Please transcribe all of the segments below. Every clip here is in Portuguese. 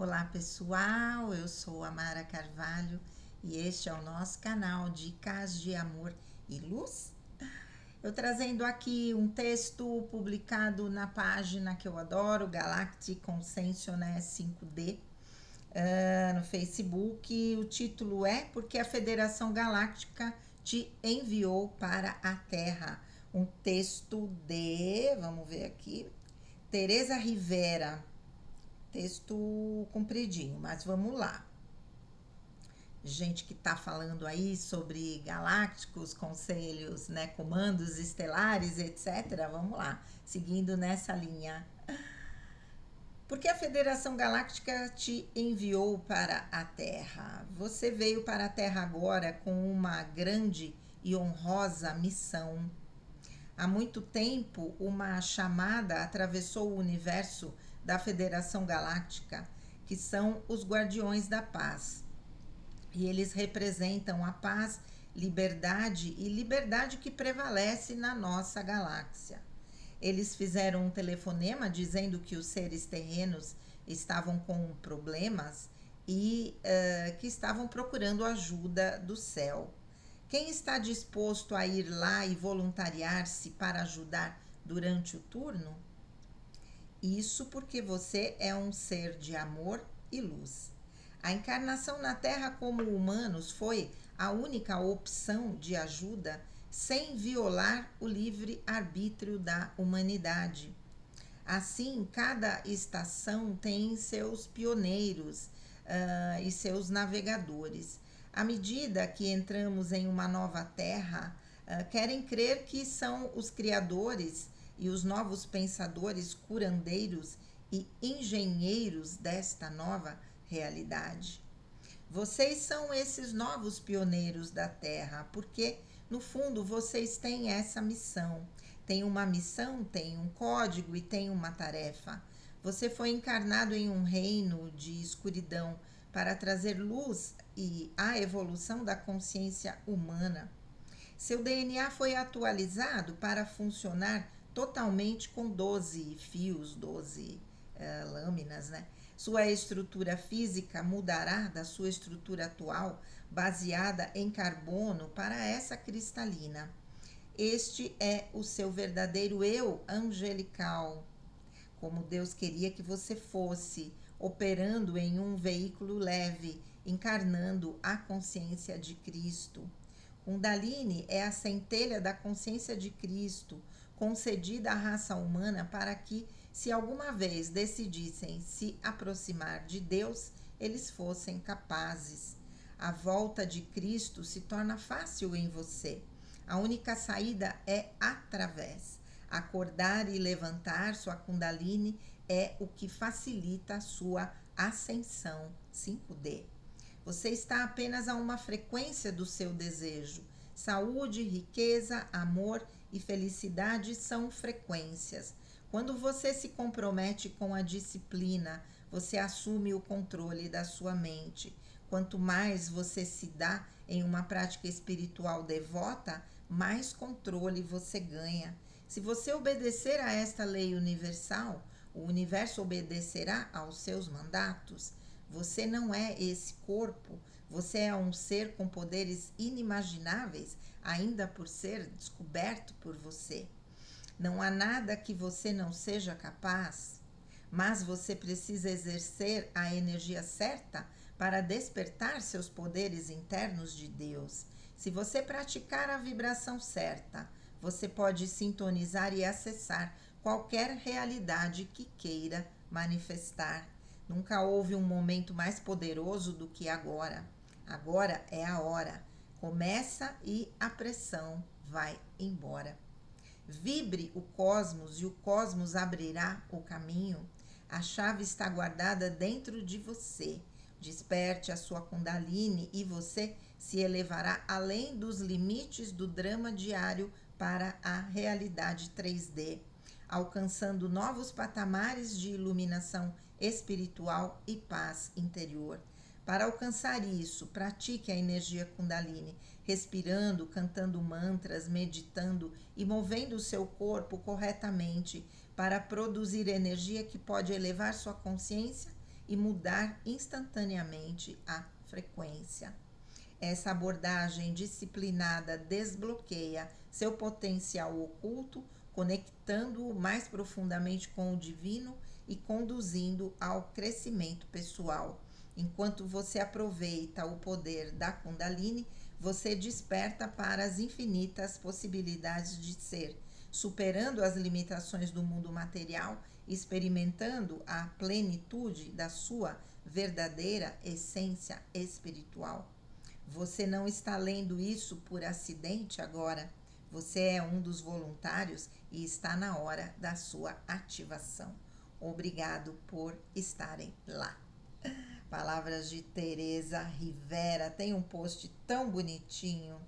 Olá pessoal, eu sou a Mara Carvalho e este é o nosso canal Dicas de Amor e Luz. Eu trazendo aqui um texto publicado na página que eu adoro, Galactic Consciousness 5D, no Facebook. O título é Porque a Federação Galáctica te enviou para a Terra. Um texto de, vamos ver aqui, Teresa Rivera. Texto compridinho, mas vamos lá. Gente que está falando aí sobre galácticos, conselhos, né, comandos estelares, etc. Vamos lá, seguindo nessa linha. Porque a Federação Galáctica te enviou para a Terra. Você veio para a Terra agora com uma grande e honrosa missão. Há muito tempo, uma chamada atravessou o universo da Federação Galáctica, que são os Guardiões da Paz. E eles representam a paz, liberdade e liberdade que prevalece na nossa galáxia. Eles fizeram um telefonema dizendo que os seres terrenos estavam com problemas e que estavam procurando ajuda do céu. Quem está disposto a ir lá e voluntariar-se para ajudar durante o turno? Isso porque você é um ser de amor e luz. A encarnação na Terra como humanos foi a única opção de ajuda sem violar o livre-arbítrio da humanidade. Assim, cada estação tem seus pioneiros e seus navegadores. À medida que entramos em uma nova terra, querem crer que são os criadores e os novos pensadores, curandeiros e engenheiros desta nova realidade. Vocês são esses novos pioneiros da Terra, porque no fundo vocês têm essa missão. Tem uma missão, tem um código e tem uma tarefa. Você foi encarnado em um reino de escuridão para trazer luz e a evolução da consciência humana. Seu DNA foi atualizado para funcionar totalmente com 12 fios, 12 lâminas, né? Sua estrutura física mudará da sua estrutura atual, baseada em carbono, para essa cristalina. Este é o seu verdadeiro eu angelical, como Deus queria que você fosse, operando em um veículo leve, encarnando a consciência de Cristo. Kundalini é a centelha da consciência de Cristo, concedida à raça humana para que, se alguma vez decidissem se aproximar de Deus, eles fossem capazes. A volta de Cristo se torna fácil em você. A única saída é através. Acordar e levantar sua Kundalini é o que facilita a sua ascensão 5D. Você está apenas a uma frequência do seu desejo. Saúde, riqueza, amor e felicidade são frequências. Quando você se compromete com a disciplina, você assume o controle da sua mente. Quanto mais você se dá em uma prática espiritual devota, mais controle você ganha. Se você obedecer a esta lei universal, o universo obedecerá aos seus mandatos. Você não é esse corpo, você é um ser com poderes inimagináveis, ainda por ser descoberto por você. Não há nada que você não seja capaz, mas você precisa exercer a energia certa para despertar seus poderes internos de Deus. Se você praticar a vibração certa, você pode sintonizar e acessar qualquer realidade que queira manifestar. Nunca houve um momento mais poderoso do que agora. Agora é a hora. Começa e a pressão vai embora. Vibre o cosmos e o cosmos abrirá o caminho. A chave está guardada dentro de você. Desperte a sua Kundalini e você se elevará além dos limites do drama diário para a realidade 3D, alcançando novos patamares de iluminação espiritual e paz interior. Para alcançar isso, pratique a energia Kundalini, respirando, cantando mantras, meditando e movendo o seu corpo corretamente para produzir energia que pode elevar sua consciência e mudar instantaneamente a frequência. Essa abordagem disciplinada desbloqueia seu potencial oculto, conectando-o mais profundamente com o divino e conduzindo ao crescimento pessoal. Enquanto você aproveita o poder da Kundalini, você desperta para as infinitas possibilidades de ser, superando as limitações do mundo material, experimentando a plenitude da sua verdadeira essência espiritual. Você não está lendo isso por acidente agora. Você é um dos voluntários e está na hora da sua ativação. Obrigado por estarem lá. Palavras de Teresa Rivera. Tem um post tão bonitinho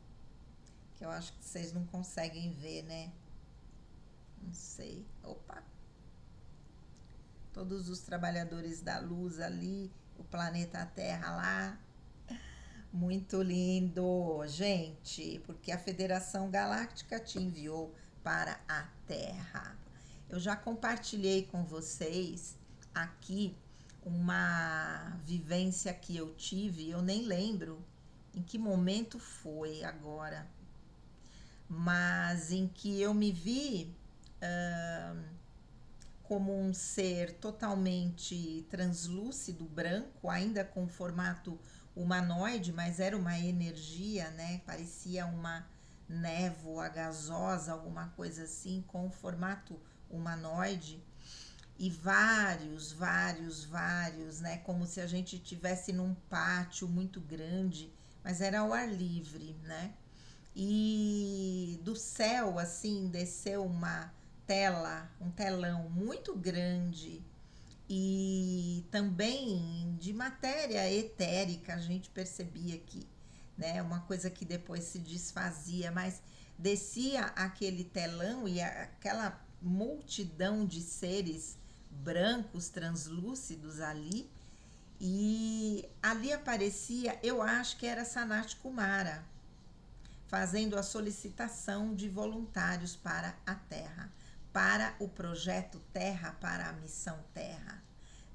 que eu acho que vocês não conseguem ver, né? Não sei. Opa! Todos os trabalhadores da luz ali, o planeta Terra lá. Muito lindo, gente, porque a Federação Galáctica te enviou para a Terra. Eu já compartilhei com vocês aqui uma vivência que eu tive, eu nem lembro em que momento foi agora, mas em que eu me vi como um ser totalmente translúcido, branco, ainda com formato humanoide, mas era uma energia, né? Parecia uma névoa gasosa, alguma coisa assim, com formato humanoide. E vários, né? Como se a gente estivesse num pátio muito grande, mas era ao ar livre, né? E do céu, assim, desceu uma um telão muito grande e também de matéria etérica, a gente percebia que, né, uma coisa que depois se desfazia, mas descia aquele telão e aquela multidão de seres brancos, translúcidos ali, e ali aparecia, eu acho que era Sanat Kumara, fazendo a solicitação de voluntários para a Terra, para o projeto Terra, para a missão Terra,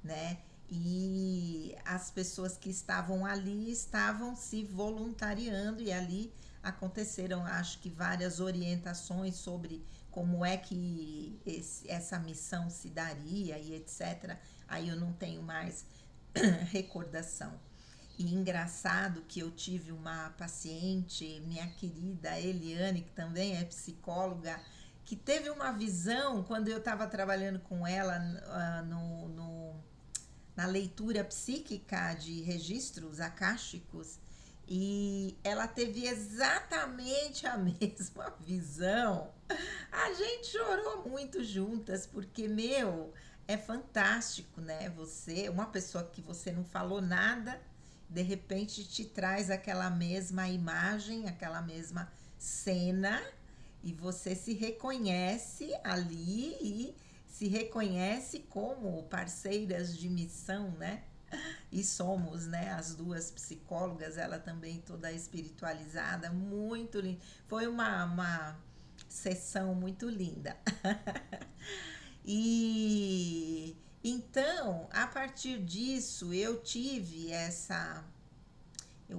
né? E as pessoas que estavam ali estavam se voluntariando e ali aconteceram, acho que várias orientações sobre como é que essa missão se daria e etc. Aí eu não tenho mais recordação. E engraçado que eu tive uma paciente, minha querida Eliane, que também é psicóloga, que teve uma visão quando eu estava trabalhando com ela na leitura psíquica de registros akáshicos, e ela teve exatamente a mesma visão. A gente chorou muito juntas, porque, meu, é fantástico, né? Você, uma pessoa que você não falou nada, de repente te traz aquela mesma imagem, aquela mesma cena, e você se reconhece ali e se reconhece como parceiras de missão, né? E somos, né, as duas psicólogas, ela também toda espiritualizada, muito linda. Foi uma sessão muito linda. E então, a partir disso, eu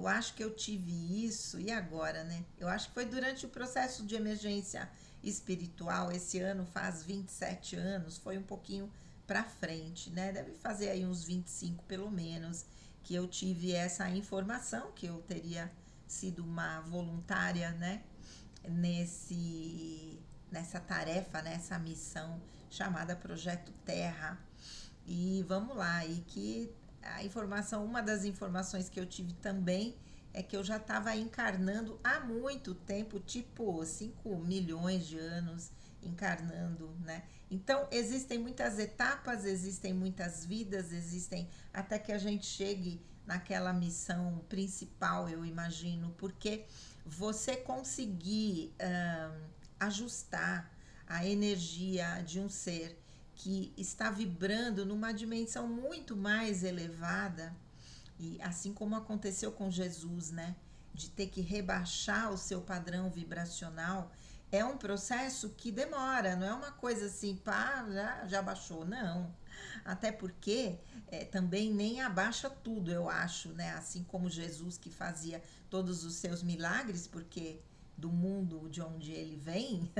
acho que eu tive isso, e agora, né? Eu acho que foi durante o processo de emergência espiritual, esse ano faz 27 anos, foi um pouquinho para frente, né? Deve fazer aí uns 25 pelo menos, que eu tive essa informação, que eu teria sido uma voluntária, né? Nessa tarefa, nessa missão chamada Projeto Terra. E vamos lá, e que uma das informações que eu tive também é que eu já estava encarnando há muito tempo, tipo 5 milhões de anos encarnando, né? Então, existem muitas etapas, existem muitas vidas, existem até que a gente chegue naquela missão principal, eu imagino, porque você conseguir ajustar a energia de um ser que está vibrando numa dimensão muito mais elevada, e assim como aconteceu com Jesus, né, de ter que rebaixar o seu padrão vibracional, é um processo que demora, não é uma coisa assim, pá, já baixou, não. Até porque também nem abaixa tudo, eu acho, né? Assim como Jesus que fazia todos os seus milagres, porque do mundo de onde ele vem,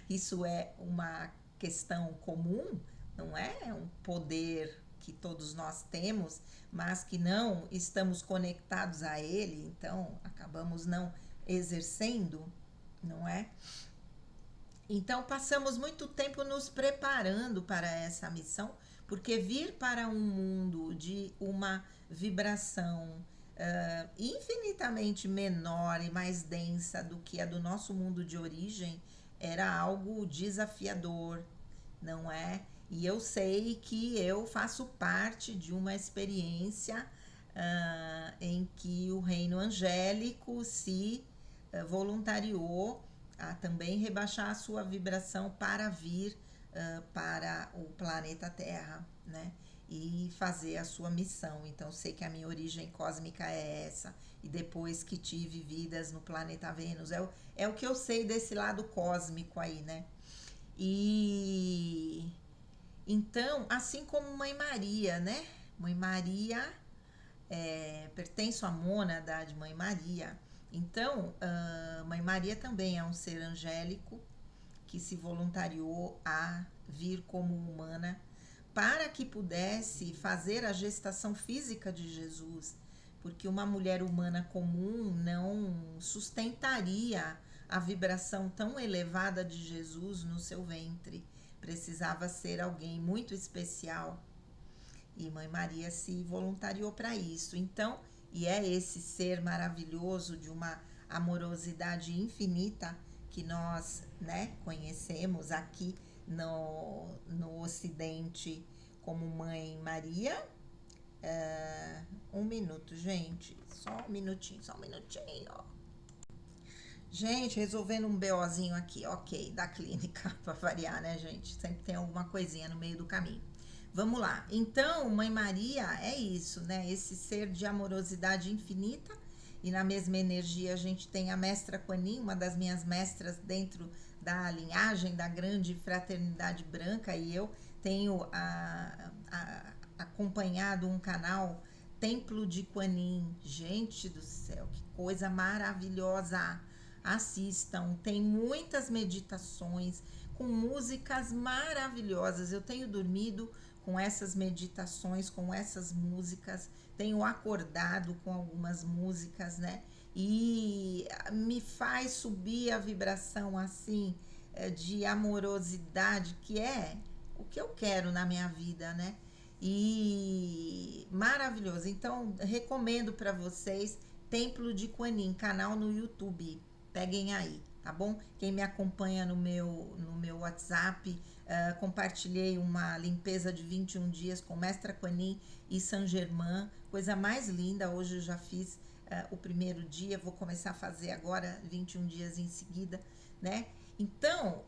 isso é uma questão comum, não é? É um poder que todos nós temos, mas que não estamos conectados a ele, então acabamos não exercendo, não é? Então, passamos muito tempo nos preparando para essa missão, porque vir para um mundo de uma vibração infinitamente menor e mais densa do que a do nosso mundo de origem era algo desafiador, não é? E eu sei que eu faço parte de uma experiência em que o reino angélico se voluntariou a também rebaixar a sua vibração para vir para o planeta Terra, né? E fazer a sua missão. Então, sei que a minha origem cósmica é essa. E depois que tive vidas no planeta Vênus. É o que eu sei desse lado cósmico aí, né? E então, assim como Mãe Maria, né? Mãe Maria pertenço à mônada de Mãe Maria. Então, Mãe Maria também é um ser angélico que se voluntariou a vir como humana para que pudesse fazer a gestação física de Jesus, porque uma mulher humana comum não sustentaria a vibração tão elevada de Jesus no seu ventre. Precisava ser alguém muito especial e Mãe Maria se voluntariou para isso. Então, e é esse ser maravilhoso de uma amorosidade infinita que nós, né, conhecemos aqui no Ocidente como Mãe Maria. Um minuto, gente. Só um minutinho, só um minutinho. Gente, resolvendo um BOzinho aqui, ok, da clínica, para variar, né, gente? Sempre tem alguma coisinha no meio do caminho. Vamos lá. Então, Mãe Maria é isso, né? Esse ser de amorosidade infinita. E na mesma energia a gente tem a Mestra Kuan Yin, uma das minhas mestras dentro da linhagem da grande fraternidade branca. E eu tenho acompanhado um canal Templo de Kuan Yin. Gente do céu, que coisa maravilhosa! Assistam, tem muitas meditações com músicas maravilhosas. Eu tenho dormido com essas meditações, com essas músicas, tenho acordado com algumas músicas, né? E me faz subir a vibração assim de amorosidade, que é o que eu quero na minha vida, né? E maravilhoso. Então, recomendo para vocês Templo de Kuan Yin, canal no YouTube. Peguem aí, tá bom? Quem me acompanha no meu WhatsApp, compartilhei uma limpeza de 21 dias com Mestra Kuan Yin e Saint Germain, coisa mais linda. Hoje eu já fiz o primeiro dia, vou começar a fazer agora 21 dias em seguida, né? Então,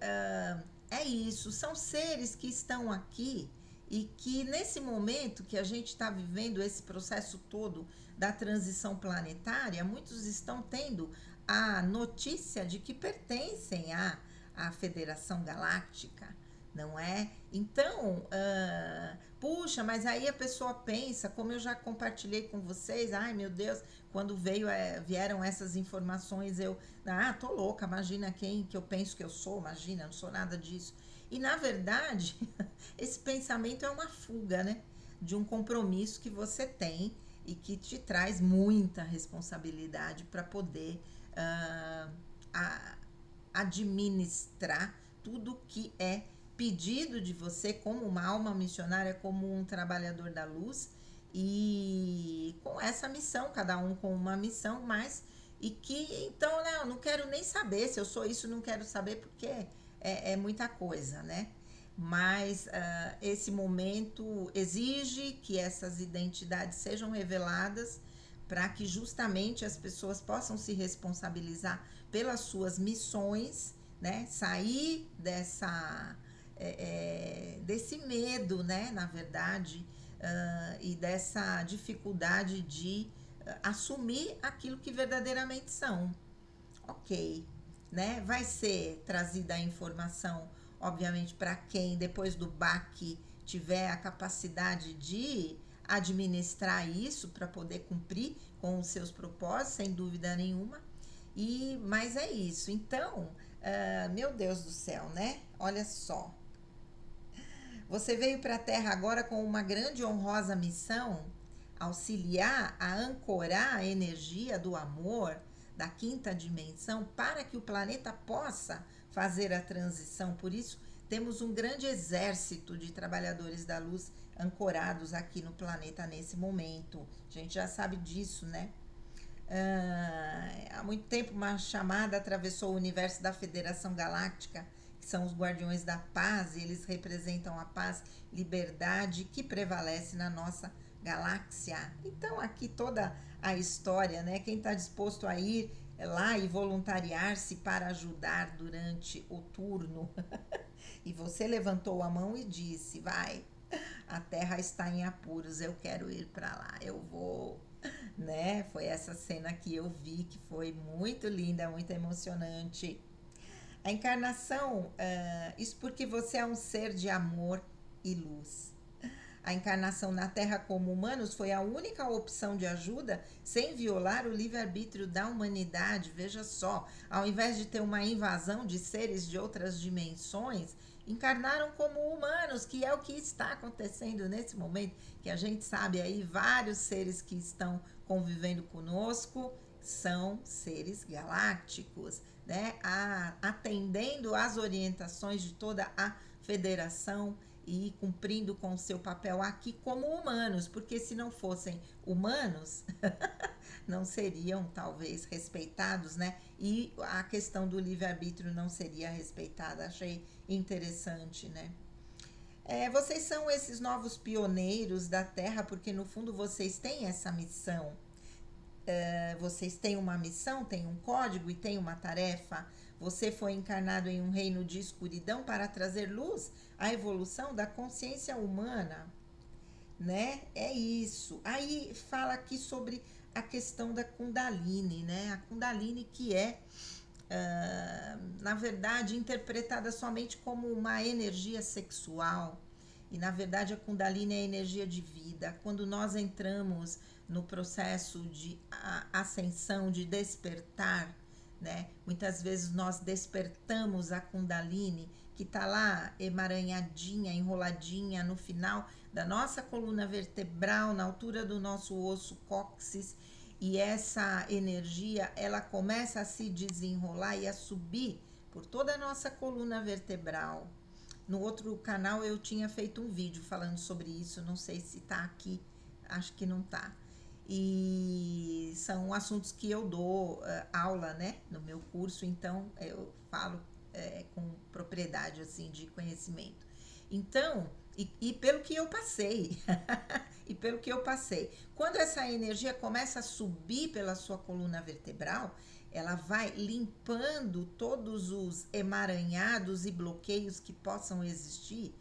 é isso, são seres que estão aqui e que nesse momento que a gente está vivendo esse processo todo da transição planetária, muitos estão tendo a notícia de que pertencem à Federação Galáctica, não é? Então, puxa, mas aí a pessoa pensa, como eu já compartilhei com vocês, ai meu Deus, quando vieram essas informações, tô louca, imagina quem que eu penso que eu sou, imagina, não sou nada disso. E na verdade, esse pensamento é uma fuga, né? De um compromisso que você tem e que te traz muita responsabilidade para poder administrar tudo que é pedido de você como uma alma missionária, como um trabalhador da luz e com essa missão, cada um com uma missão, mas e que então não quero nem saber se eu sou isso, não quero saber porque é muita coisa, né? Mas esse momento exige que essas identidades sejam reveladas para que justamente as pessoas possam se responsabilizar pelas suas missões, né? Sair desse medo, né? Na verdade, e dessa dificuldade de assumir aquilo que verdadeiramente são. Ok, né? Vai ser trazida a informação, obviamente, para quem depois do baque tiver a capacidade de administrar isso para poder cumprir com os seus propósitos, sem dúvida nenhuma. Mas é isso. Então, meu Deus do céu, né? Olha só. Você veio para a Terra agora com uma grande e honrosa missão, auxiliar a ancorar a energia do amor da quinta dimensão para que o planeta possa fazer a transição. Por isso, temos um grande exército de trabalhadores da luz ancorados aqui no planeta nesse momento. A gente já sabe disso, né? Há muito tempo uma chamada atravessou o universo da Federação Galáctica, que são os Guardiões da Paz, e eles representam a paz, liberdade que prevalece na nossa galáxia. Então aqui toda a história, né? Quem está disposto a ir lá e voluntariar-se para ajudar durante o turno. E você levantou a mão e disse: vai, a Terra está em apuros, eu quero ir para lá, eu vou, né? Foi essa cena que eu vi, que foi muito linda, muito emocionante. A encarnação, isso porque você é um ser de amor e luz. A encarnação na Terra como humanos foi a única opção de ajuda sem violar o livre-arbítrio da humanidade. Veja só, ao invés de ter uma invasão de seres de outras dimensões, encarnaram como humanos, que é o que está acontecendo nesse momento, que a gente sabe aí, vários seres que estão convivendo conosco são seres galácticos, né? Atendendo às orientações de toda a federação e cumprindo com o seu papel aqui como humanos, porque se não fossem humanos, não seriam talvez respeitados, né? E a questão do livre-arbítrio não seria respeitada. Achei interessante, né? Vocês são esses novos pioneiros da Terra, porque no fundo vocês têm essa missão. Vocês têm uma missão, têm um código e têm uma tarefa. Você foi encarnado em um reino de escuridão para trazer luz à evolução da consciência humana, né? É isso. Aí fala aqui sobre a questão da Kundalini, né? A Kundalini que é, na verdade, interpretada somente como uma energia sexual. E, na verdade, a Kundalini é a energia de vida. Quando nós entramos no processo de ascensão, de despertar, né? Muitas vezes nós despertamos a Kundalini, que está lá emaranhadinha, enroladinha no final da nossa coluna vertebral, na altura do nosso osso cóccix, e essa energia ela começa a se desenrolar e a subir por toda a nossa coluna vertebral. No outro canal eu tinha feito um vídeo falando sobre isso, não sei se está aqui, acho que não está. E são assuntos que eu dou aula, né, no meu curso, então eu falo com propriedade, assim, de conhecimento. Então, e pelo que eu passei, e pelo que eu passei, quando essa energia começa a subir pela sua coluna vertebral, ela vai limpando todos os emaranhados e bloqueios que possam existir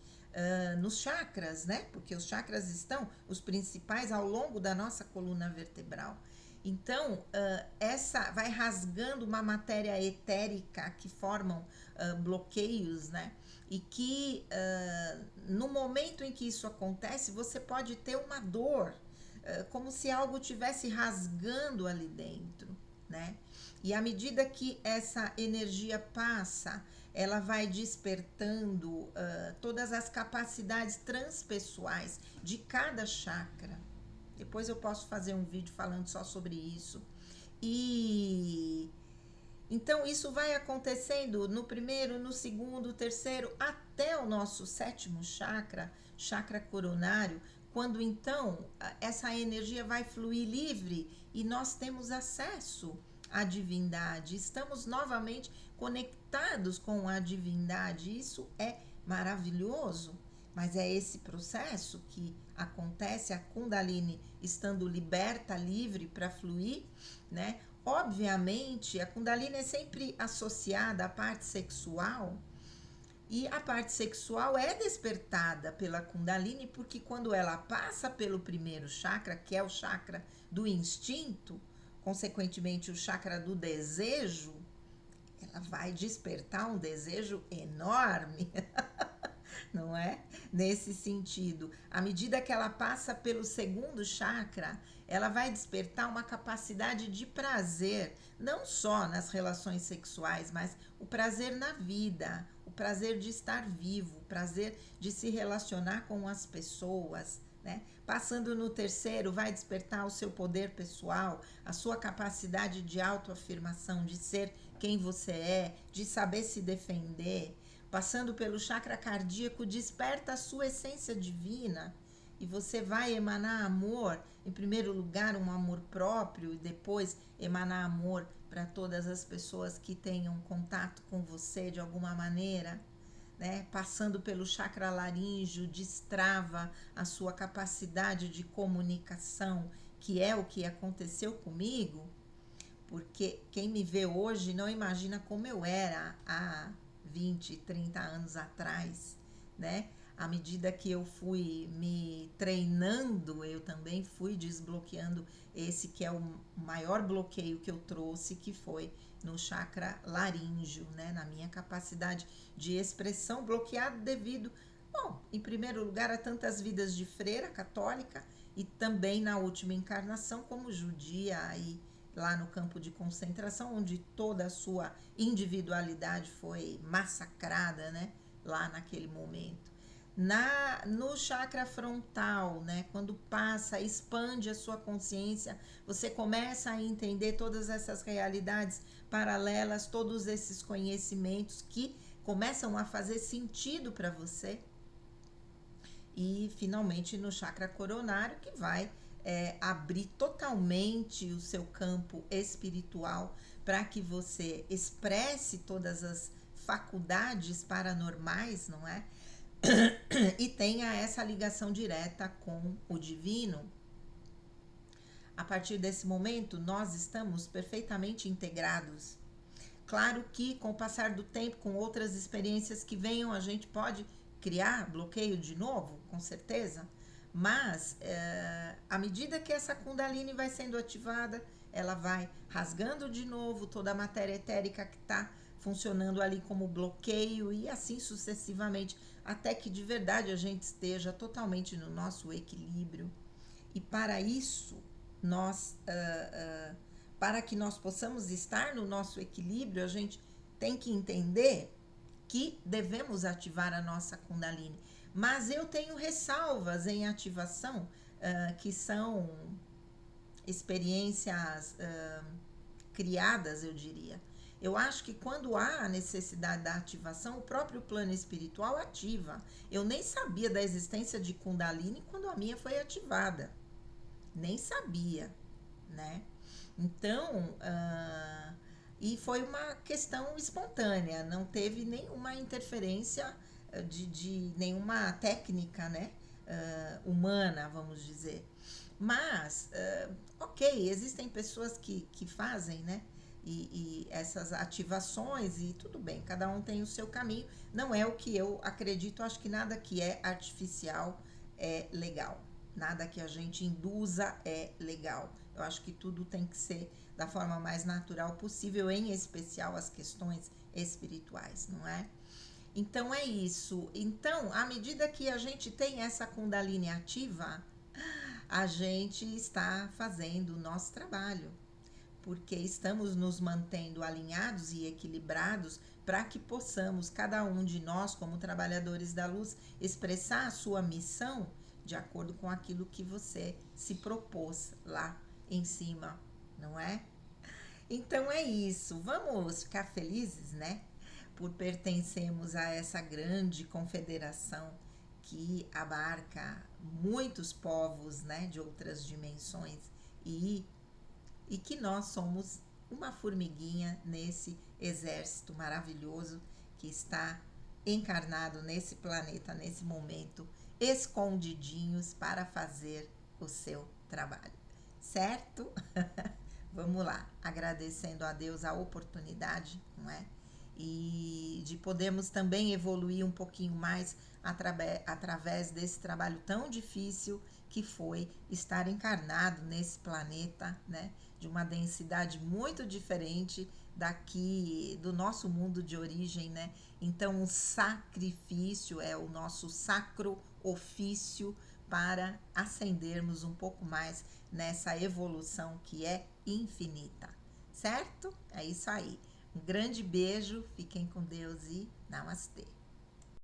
nos chakras, né? Porque os chakras estão, os principais, ao longo da nossa coluna vertebral. Então, essa vai rasgando uma matéria etérica que formam bloqueios, né? E que no momento em que isso acontece, você pode ter uma dor, como se algo estivesse rasgando ali dentro, né? E à medida que essa energia passa, ela vai despertando todas as capacidades transpessoais de cada chakra. Depois eu posso fazer um vídeo falando só sobre isso. E então isso vai acontecendo no primeiro, no segundo, terceiro, até o nosso sétimo chakra, chakra coronário, quando então essa energia vai fluir livre e nós temos acesso à divindade. Estamos novamente conectados com a divindade. Isso é maravilhoso, mas é esse processo que acontece, a Kundalini estando liberta, livre para fluir, né? Obviamente, a Kundalini é sempre associada à parte sexual, e a parte sexual é despertada pela Kundalini, porque quando ela passa pelo primeiro chakra, que é o chakra do instinto, consequentemente o chakra do desejo, ela vai despertar um desejo enorme não é? Nesse sentido, à medida que ela passa pelo segundo chakra, ela vai despertar uma capacidade de prazer, não só nas relações sexuais, mas o prazer na vida, o prazer de estar vivo, o prazer de se relacionar com as pessoas, né? Passando no terceiro, vai despertar o seu poder pessoal, a sua capacidade de autoafirmação, de ser quem você é, de saber se defender. Passando pelo chakra cardíaco, desperta a sua essência divina e você vai emanar amor, em primeiro lugar, um amor próprio e depois emanar amor para todas as pessoas que tenham contato com você de alguma maneira. Né? Passando pelo chakra laríngeo, destrava a sua capacidade de comunicação, que é o que aconteceu comigo, porque quem me vê hoje não imagina como eu era há 20, 30 anos atrás, né? À medida que eu fui me treinando, eu também fui desbloqueando esse que é o maior bloqueio que eu trouxe, que foi no chakra laríngeo, né? Na minha capacidade de expressão bloqueado devido, bom, em primeiro lugar a tantas vidas de freira católica e também na última encarnação como judia e lá no campo de concentração, onde toda a sua individualidade foi massacrada, né? Lá naquele momento. No chakra frontal, né? Quando passa, expande a sua consciência, você começa a entender todas essas realidades paralelas, todos esses conhecimentos que começam a fazer sentido para você. E finalmente no chakra coronário, que vai abrir totalmente o seu campo espiritual para que você expresse todas as faculdades paranormais, não é? E tenha essa ligação direta com o divino. A partir desse momento, nós estamos perfeitamente integrados. Claro que com o passar do tempo, com outras experiências que venham, a gente pode criar bloqueio de novo, com certeza. Mas à medida que essa Kundalini vai sendo ativada, ela vai rasgando de novo toda a matéria etérica que está funcionando ali como bloqueio e assim sucessivamente, até que de verdade a gente esteja totalmente no nosso equilíbrio. E para isso, para que nós possamos estar no nosso equilíbrio, a gente tem que entender que devemos ativar a nossa Kundalini. Mas eu tenho ressalvas em ativação, que são experiências criadas, eu diria. Eu acho que quando há a necessidade da ativação, o próprio plano espiritual ativa. Eu nem sabia da existência de Kundalini quando a minha foi ativada. Nem sabia, né? Então, e foi uma questão espontânea, não teve nenhuma interferência de nenhuma técnica, né? Humana, vamos dizer. Mas, ok, existem pessoas que fazem, né? E essas ativações e tudo bem, cada um tem o seu caminho. Não é o que eu acredito, acho que nada que é artificial é legal. Nada que a gente induza é legal. Eu acho que tudo tem que ser da forma mais natural possível, em especial as questões espirituais, não é? Então é isso. Então, à medida que a gente tem essa Kundalini ativa, a gente está fazendo o nosso trabalho, porque estamos nos mantendo alinhados e equilibrados para que possamos, cada um de nós, como trabalhadores da luz, expressar a sua missão de acordo com aquilo que você se propôs lá em cima, não é? Então é isso. Vamos ficar felizes, né? Por pertencermos a essa grande confederação que abarca muitos povos, né, de outras dimensões e que nós somos uma formiguinha nesse exército maravilhoso que está encarnado nesse planeta, nesse momento, escondidinhos para fazer o seu trabalho. Certo? Vamos lá, agradecendo a Deus a oportunidade, não é? E de podermos também evoluir um pouquinho mais através desse trabalho tão difícil que foi estar encarnado nesse planeta, né? De uma densidade muito diferente daqui do nosso mundo de origem, né? Então, o sacrifício é o nosso sacro ofício para ascendermos um pouco mais nessa evolução que é infinita, certo? É isso aí. Um grande beijo, fiquem com Deus e namastê.